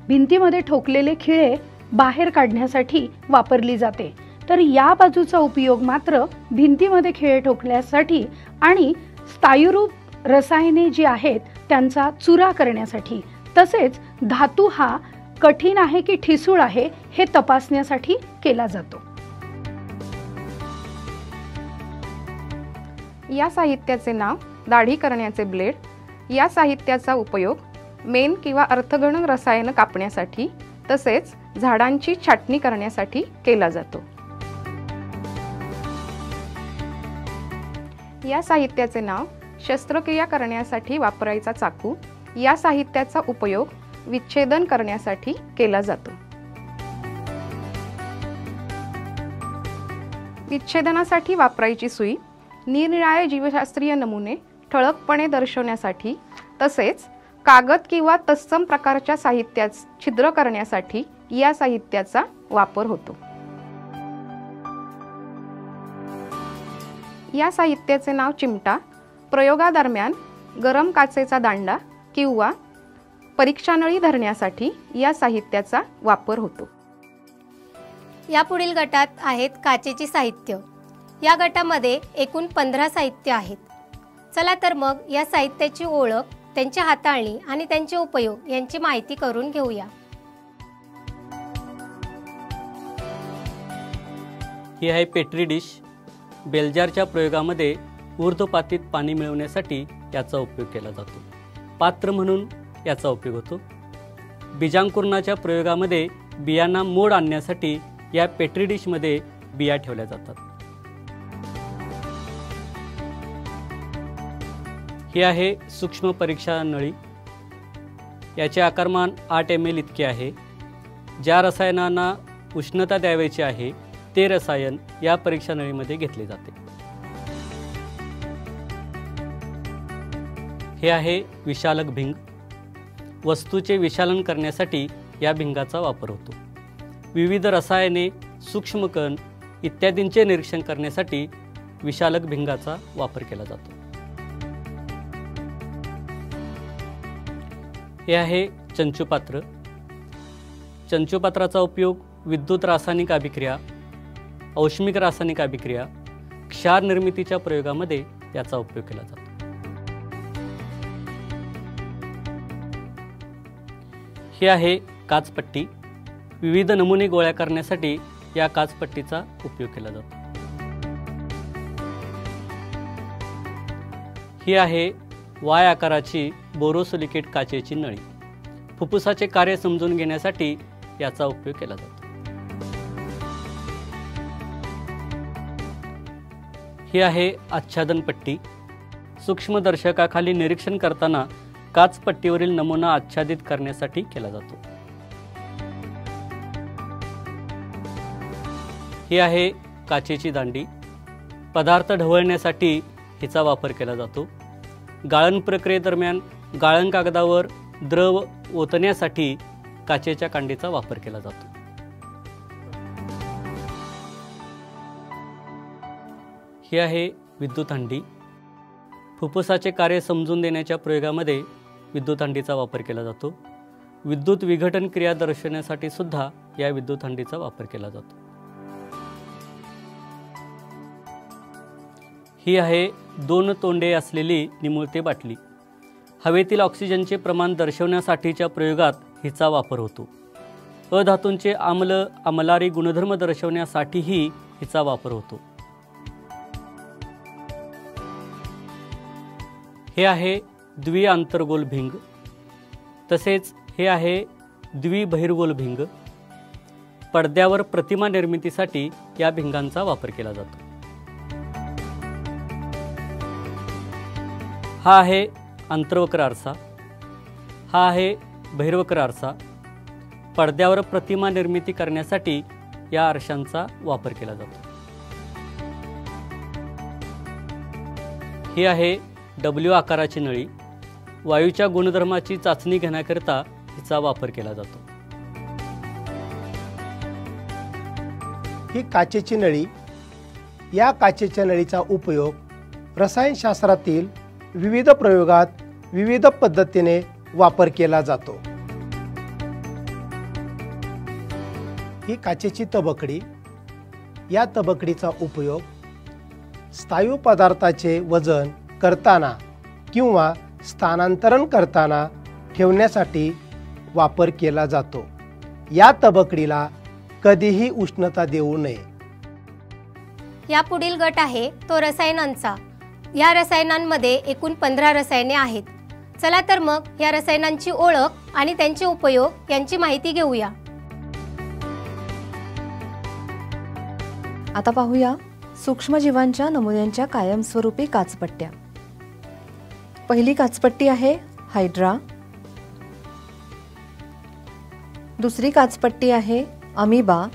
भिंतीमध्ये ठोकलेले खिळे बाहेर काढण्यासाठी वापरली जाते, तर या बाजूचा उपयोग मात्र भिंतीमध्ये खिळे ठोकण्यासाठी आणि स्थायीरूप रसायने जी आहेत त्यांचा चुरा करण्यासाठी, तसेच धातू हा कठीण आहे की ठिसूळ आहे हे तपासण्यासाठी केला जातो। या साहित्याचे नाव दाढी करण्याचे ब्लेड। या साहित्याचा उपयोग मेण किंवा अर्थगण रसायन कापण्यासाठी तसेच झाडांची छाटणी करण्यासाठी केला जातो। या साहित्याचे नाव शस्त्रक्रिया करण्यासाठी वापरायचा चाकू। या साहित्याचा उपयोग विच्छेदन करण्यासाठी केला जातो। विच्छेदनासाठी वापरायची सुई, निरनिराळे जीवशास्त्रीय नमुने ठळकपणे दर्शवण्यासाठी तसेच कागद किंवा तत्सम प्रकारच्या साहित्यात छिद्र करण्यासाठी या साहित्याचा वापर होतो। या साहित्याचे नाव चिमटा. प्रयोगादरम्यान गरम काचेचा दांडा किंवा परीक्षानळी धरण्यासाठी या साहित्याचा वापर होतो. या पुढील गटात आहेत काचेची साहित्य. या गटामध्ये एकूण 15 साहित्य आहेत. चला तर मग या साहित्याची ओळख, त्यांची हाताळणी आणि त्यांचे उपयोग यांची माहिती करून घेऊया. ही आहे पेट्री डिश. बेल्जारच्या प्रयोगामध्ये ऊर्ध्वपातीत पाणी मिळवण्यासाठी याचा उपयोग केला जातो. पात्र म्हणून याचा उपयोग होतो. बीजांकुरणाच्या प्रयोगामध्ये बियांना मोड आणण्यासाठी या पेट्री डिशमध्ये बिया ठेवल्या जातात. ही आहे सूक्ष्म परीक्षा नळी. याचे आकारमान 8 ml इतके आहे. ज्या रसायनांना उष्णता द्यावयाची आहे ते रसायन या परीक्षा नळीमध्ये घेतले जाते. हे आहे विशालक भिंग. वस्तूचे विशालन करण्यासाठी या भिंगाचा वापर होतो. विविध रसायने, सूक्ष्मकण इत्यादींचे निरीक्षण करण्यासाठी विशालक भिंगाचा वापर केला जातो. हे आहे चंचुपात्र. चंचुपात्राचा उपयोग विद्युत रासायनिक अभिक्रिया, औष्णिक रासायनिक अभिक्रिया, क्षार निर्मितीच्या प्रयोगामध्ये याचा उपयोग केला जातो. ही आहे काचपट्टी. विविध नमुने गोळा करण्यासाठी या काचपट्टीचा उपयोग केला जातो. ही आहे वाय आकाराची बोरोसिलिकेट काचेची नळी. फुफ्फुसाचे कार्य समजून घेण्यासाठी याचा उपयोग केला जातो. ही आहे आच्छादन पट्टी. सूक्ष्मदर्शकाखाली निरीक्षण करताना काचपट्टीवरील नमुना आच्छादित करण्यासाठी केला जातो. ही आहे काचेची दांडी. पदार्थ ढवळण्यासाठी हिचा वापर केला जातो. गाळण प्रक्रियेदरम्यान गाळण कागदावर द्रव ओतण्यासाठी काचेच्या कांडीचा वापर केला जातो. ही आहे विद्युत हंडी. फुफ्फुसाचे कार्य समजून देण्याच्या प्रयोगामध्ये विद्युत हंडीचा वापर केला जातो. विद्युत विघटन क्रिया दर्शवण्यासाठी सुद्धा या विद्युत हंडीचा वापर केला जातो. ही आहे 2 तोंडे असलेली निमुळते बाटली. हवेतील ऑक्सिजनचे प्रमाण दर्शवण्यासाठीच्या प्रयोगात हिचा वापर होतो. अधातूंचे आम्ल आम्लारी गुणधर्म दर्शवण्यासाठीही हिचा वापर होतो. हे आहे द्विआंतरगोल भिंग. तसेच हे आहे द्विबहिर्गोल भिंग. पडद्यावर प्रतिमा निर्मितीसाठी या भिंगांचा वापर केला जातो. हा आहे अंतर्वक्र आरसा. हा आहे बहिर्वक्र आरसा. पडद्यावर प्रतिमा निर्मिती करण्यासाठी या आरशांचा वापर केला जातो. ही आहे W आकाराची नळी. वायूच्या गुणधर्माची चाचणी घेण्याकरिता हिचा वापर केला जातो. ही काचेची नळी. या काचेच्या नळीचा उपयोग रसायनशास्त्रातील विविध प्रयोगात विविध पद्धतीने वापर केला जातो. ही काचेची तबकडी. या तबकडीचा उपयोग स्थायू पदार्थाचे वजन करताना किंवा स्थानांतरण करताना ठेवण्यासाठी वापर केला जातो. या तबकडीला कधीही उष्णता देऊ नये. या पुढील गट आहे तो रसायनांचा. या रसायनांमध्ये एकूण 15 रसायने आहेत. चला तर मग या रसायनांची ओळख आणि त्यांचे उपयोग यांची माहिती घेऊया. आता पाहूया सूक्ष्मजीवांच्या नमुन्यांच्या कायमस्वरूपी काचपट्ट्या. पहिली काचपट्टी आहे हायड्रा. दुसरी काचपट्टी आहे अमिबा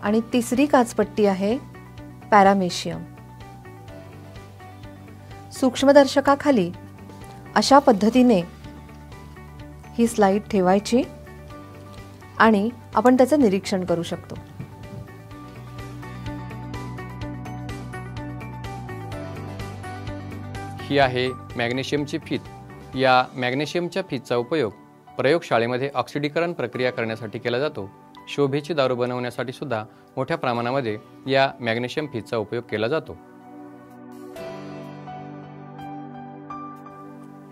आणि तिसरी काचपट्टी आहे पॅरामेशियम. सूक्ष्मदर्शकाखाली अशा पद्धतीने ही स्लाइड ठेवायची आणि आपण त्याचं निरीक्षण करू शकतो. ही आहे मॅग्नेशियमची फीत। या मॅग्नेशियमच्या फीतचा उपयोग प्रयोगशाळेमध्ये ऑक्सिडीकरण प्रक्रिया करण्यासाठी केला जातो। शोभेची दारू बनवण्यासाठी सुद्धा मोठ्या प्रमाणामध्ये या मॅग्नेशियम फीतचा उपयोग केला जातो।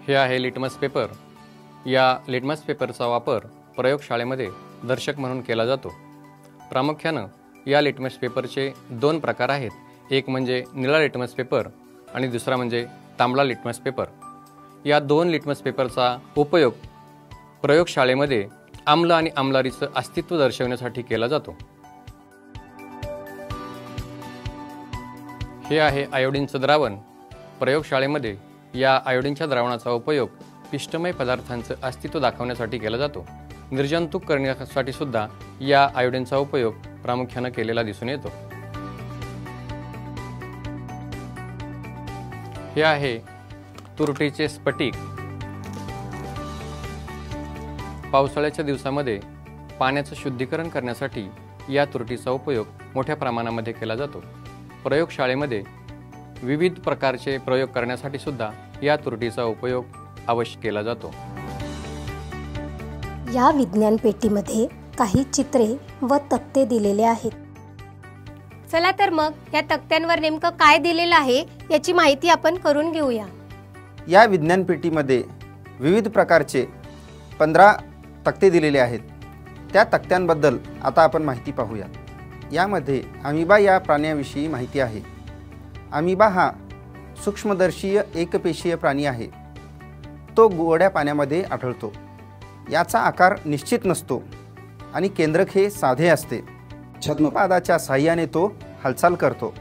हे आहे लिटमस पेपर। या लिटमस पेपरचा वापर प्रयोगशाळेमध्ये दर्शक म्हणून केला जातो। प्रामुख्यानं या लिटमस पेपरचे 2 प्रकार आहेत, एक म्हणजे निळा लिटमस पेपर आणि दुसरा म्हणजे तांबडा लिटमस पेपर। या 2 लिटमस पेपरचा उपयोग प्रयोगशाळेमध्ये आम्ल आणि आम्लारीचं अस्तित्व दर्शवण्यासाठी केला जातो। हे आहे आयोडीनचं द्रावण। प्रयोगशाळेमध्ये या आयोडीनच्या द्रावणाचा उपयोग पिष्टमय पदार्थांचं अस्तित्व दाखवण्यासाठी केला जातो। निर्जंतुक करण्यासाठी सुद्धा या आयोडीनचा उपयोग प्रामुख्याने केलेला दिसून येतो। हे आहे तुरटीचे स्फटिक। पावसाळ्याच्या दिवसामध्ये पाण्याचं शुद्धीकरण करण्यासाठी या तुरटीचा उपयोग मोठ्या प्रमाणामध्ये केला जातो। प्रयोगशाळेमध्ये विविध प्रकारचे प्रयोग करण्यासाठी सुद्धा या तुरटीचा उपयोग अवश्य केला जातो। या विज्ञान पेटीमध्ये काही चित्रे व तक्ते दिलेले आहेत। चला तर मग या तक्त्यांवर नेमकं काय दिलेलं आहे याची माहिती आपण करून घेऊया। या विज्ञान पेटीमध्ये विविध प्रकारचे 15 तक्ते दिलेले आहेत। त्या तक्त्यांबद्दल आता आपण माहिती पाहूया। यामध्ये अमिबा या प्राण्याविषयी माहिती आहे। अमिबा हा सूक्ष्मदर्शीय एकपेशीय प्राणी आहे। तो गोड्या पाण्यामध्ये आढळतो। याचा आकार निश्चित नसतो आणि केंद्रक हे साधे असते। छद्मपादाच्या साहाय्याने तो हालचाल करतो।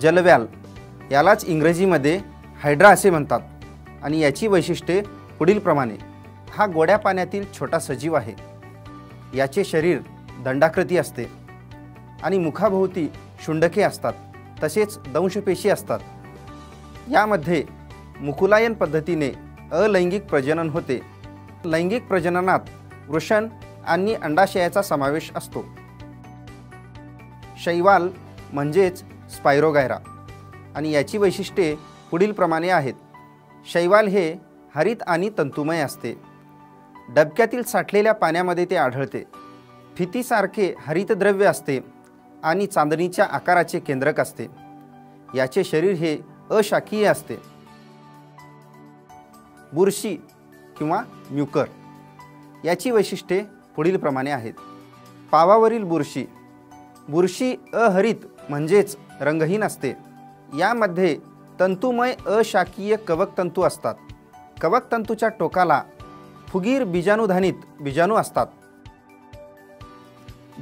जलव्याल यालाच इंग्रजीमध्ये हायड्रा असे म्हणतात आणि याची वैशिष्ट्ये पुढीलप्रमाणे। हा गोड्या पाण्यातील छोटा सजीव आहे। याचे शरीर दंडाकृती असते आणि मुखाभोवती शुंडके असतात, तसेच दंशपेशी असतात। यामध्ये मुकुलायन पद्धतीने अलैंगिक प्रजनन होते। लैंगिक प्रजननात वृषण आणि अंडाशयाचा समावेश असतो। शैवाल म्हणजेच स्पायरोगायरा आणि याची वैशिष्ट्ये पुढीलप्रमाणे आहेत। शैवाल हे हरित आणि तंतुमय असते। डबक्यातील साठलेल्या पाण्यामध्ये ते आढळते। फितीसारखे हरितद्रव्य असते आणि चांदणीच्या आकाराचे केंद्रक असते। याचे शरीर हे अशाकीय असते। बुरशी किंवा म्युकर याची वैशिष्ट्ये पुढीलप्रमाणे आहेत। पावावरील बुरशी। बुरशी अहरित म्हणजेच रंगहीन असते। यामध्ये तंतुमय अशाकीय कवकतंतू असतात। कवकतंतूच्या टोकाला फुगीर बीजाणुधानित बीजाणू असतात।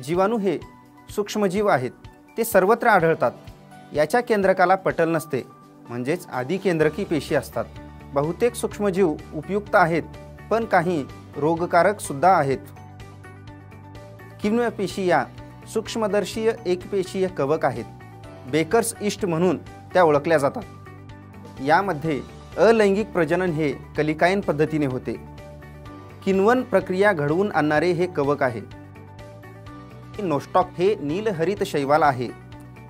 जीवाणू हे सूक्ष्मजीव आहेत। ते सर्वत्र आढळतात। याच्या केंद्रकाला पटल नसते, म्हणजेच आदिकेंद्रकी पेशी असतात। बहुतेक सूक्ष्मजीव उपयुक्त आहेत, पण काही रोगकारक सुद्धा आहेत। किण्वपेशी या सूक्ष्मदर्शीय एकपेशीय कवक आहेत। बेकर्स ईस्ट म्हणून त्या ओळखल्या जातात। यामध्ये अलैंगिक प्रजनन हे कलिकायन पद्धतीने होते। किण्वन प्रक्रिया घडवून आणणारे हे कवक आहे। नोस्टॉक हे नीलहरित शैवाल आहे।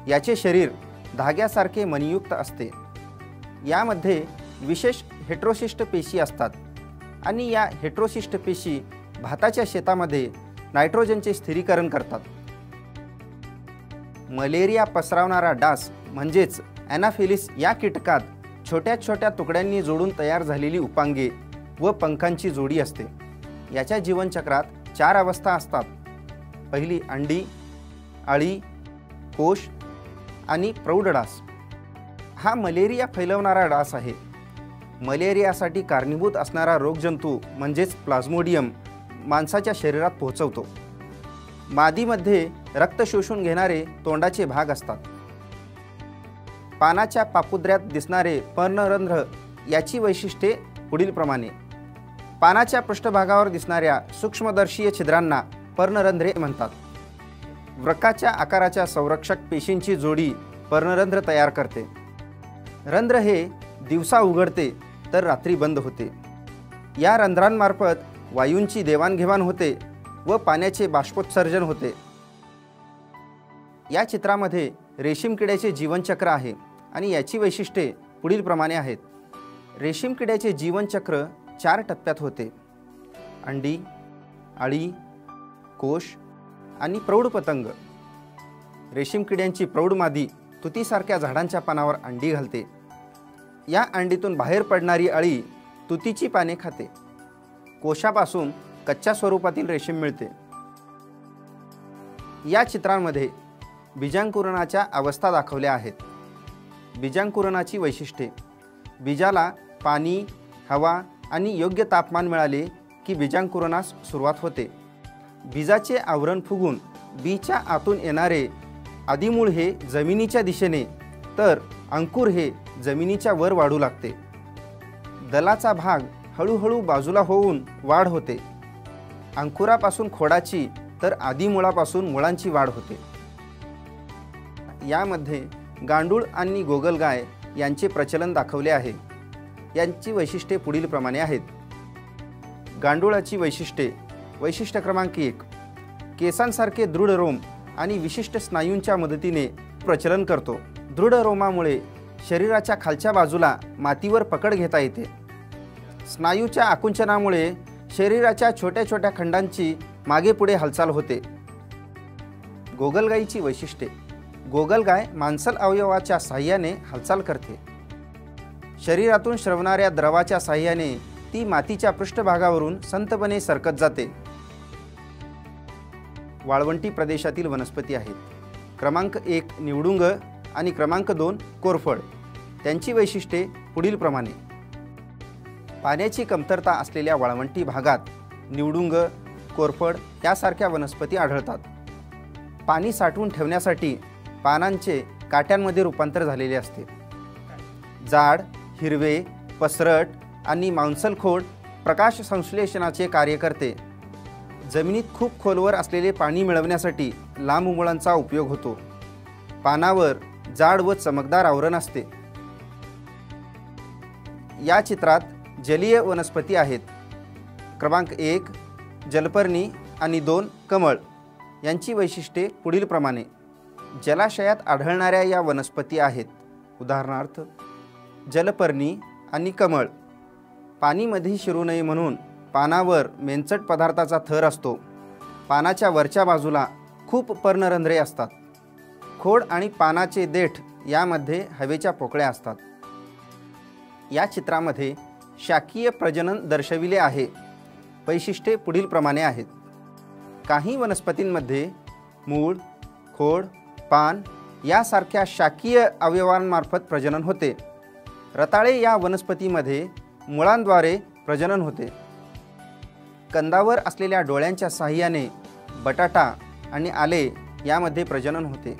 याचे शरीर धाग्यासारखे मणियुक्त असते। यामध्ये विशेष हेट्रोसिस्ट पेशी असतात आणि या हेट्रोसिस्ट पेशी भाताच्या शेतामध्ये नायट्रोजनचे स्थिरीकरण करतात। मलेरिया पसरवणारा डास म्हणजेच ॲनाफिलिस या कीटकात छोट्या छोट्या तुकड्यांनी जोडून तयार झालेली उपांगे व पंखांची जोडी असते। याच्या जीवनचक्रात 4 अवस्था असतात। पहिली अंडी, अळी, कोश आणि प्रौढ डास। हा मलेरिया फैलवणारा डास आहे। मलेरियासाठी कारणीभूत असणारा रोगजंतू म्हणजेच प्लाझ्मोडियम माणसाच्या शरीरात पोहोचवतो। मादीमध्ये रक्त शोषून घेणारे तोंडाचे भाग असतात। पानाच्या पापुद्र्यात दिसणारे पर्णरंध्र याची वैशिष्ट्ये पुढीलप्रमाणे। पानाच्या पृष्ठभागावर दिसणाऱ्या सूक्ष्मदर्शीय छिद्रांना पर्णरंध्रे म्हणतात। वृकाच्या आकाराच्या संरक्षक पेशींची जोडी पर्णरंध्र तयार करते। रंध्र हे दिवसा उघडते तर रात्री बंद होते। या रंध्रांमार्फत वायूंची देवाणघेवाण होते व पाण्याचे बाष्पोत्सर्जन होते। या चित्रामध्ये रेशीम किड्याचे जीवनचक्र आहे आणि याची वैशिष्ट्ये पुढीलप्रमाणे आहेत. रेशीम किड्याचे जीवनचक्र 4 टप्प्यात होते. अंडी, अळी, कोश आणि प्रौढ पतंग. रेशीम किड्यांची प्रौढ मादी तुतीसारख्या झाडांच्या पानावर अंडी घालते. या अंडीतून बाहेर पडणारी अळी तुतीची पाने खाते. कोशापासून कच्च्या स्वरूपातील रेशीम मिळते. या चित्रांमध्ये बीजांकुरणाच्या अवस्था दाखवल्या आहेत. बीजांकुरणाची वैशिष्ट्ये. बीजाला पाणी, हवा आणि योग्य तापमान मिळाले की बीजांकुरणास सुरुवात होते. बीजाचे आवरण फुगून बीच्या आतून येणारे आदिमूळ हे जमिनीच्या दिशेने तर अंकुर हे जमिनीच्या वर वाढू लागते. दलाचा भाग हळूहळू बाजूला होऊन वाढ होते. अंकुरापासून खोडाची तर आदिमुळापासून मुळांची वाढ होते. यामध्ये गांडूळ आणि गोगलगाय यांचे प्रचलन दाखवले आहे. यांची वैशिष्ट्ये पुढीलप्रमाणे आहेत. गांडुळाची वैशिष्ट्ये. वैशिष्ट्य क्रमांक 1. केसांसारखे दृढ रोम आणि विशिष्ट स्नायूंच्या मदतीने प्रचलन करतो. दृढ रोमामुळे शरीराच्या खालच्या बाजूला मातीवर पकड घेता येते. स्नायूच्या आकुंचनामुळे शरीराच्या छोट्या छोट्या खंडांची मागे पुढे हालचाल होते. गोगलगायीची वैशिष्ट्ये. गोगलगाय मांसल अवयवाच्या साह्याने हालचाल करते. शरीरातून श्रवणाऱ्या द्रवाच्या साह्याने ती मातीच्या पृष्ठभागावरून संतपणे सरकत जाते. वाळवंटी प्रदेशातील वनस्पती आहेत. क्रमांक 1 निवडुंग आणि क्रमांक 2 कोरफड. त्यांची वैशिष्ट्ये पुढीलप्रमाणे. पाण्याची कमतरता असलेल्या वाळवंटी भागात निवडुंग, कोरफड यासारख्या वनस्पती आढळतात. पाणी साठवून ठेवण्यासाठी पानांचे काट्यांमध्ये रूपांतर झालेले असते. जाड, हिरवे, पसरट आणि मांसलखोड प्रकाश संश्लेषणाचे कार्य करते. जमिनीत खूप खोलवर असलेले पाणी मिळवण्यासाठी लांब मुळांचा उपयोग होतो. पानावर जाड व चमकदार आवरण असते. या चित्रात जलीय वनस्पती आहेत. क्रमांक 1 जलपर्णी आणि 2 कमळ. यांची वैशिष्ट्ये पुढीलप्रमाणे. जलाशयात आढळणाऱ्या या वनस्पती आहेत. उदाहरणार्थ जलपर्णी आणि कमळ. पाणीमध्ये शिरू नये म्हणून पानावर मेंचट पदार्थाचा थर असतो. पानाच्या वरच्या बाजूला खूप पर्णरंध्रे असतात. खोड आणि पानाचे देठ यामध्ये हवेच्या पोकळ्या असतात. या चित्रामध्ये शाकीय प्रजनन दर्शविले आहे. वैशिष्ट्ये पुढीलप्रमाणे आहेत. काही वनस्पतींमध्ये मूळ, खोड, पान यासारख्या शाकीय अवयवांमार्फत प्रजनन होते. रताळे या वनस्पतीमध्ये मुळांद्वारे प्रजनन होते. कंदावर असलेल्या डोळ्यांच्या साहाय्याने बटाटा आणि आले यामध्ये प्रजनन होते.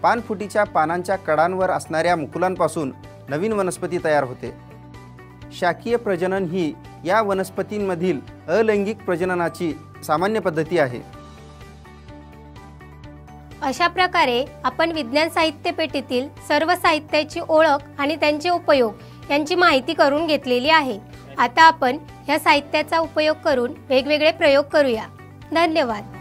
पानफुटीच्या पानांच्या कडांवर असणाऱ्या मुकुलांपासून नवीन वनस्पती तयार होते. शाकीय प्रजनन ही या वनस्पतींमधील अलैंगिक प्रजननाची सामान्य पद्धती आहे. अशा प्रकारे आपण विज्ञान साहित्य पेटीतील सर्व साहित्याची ओळख आणि त्यांचे उपयोग यांची माहिती करून घेतलेली आहे. आता आपण या साहित्याचा उपयोग करून वेगवेगळे प्रयोग करूया. धन्यवाद.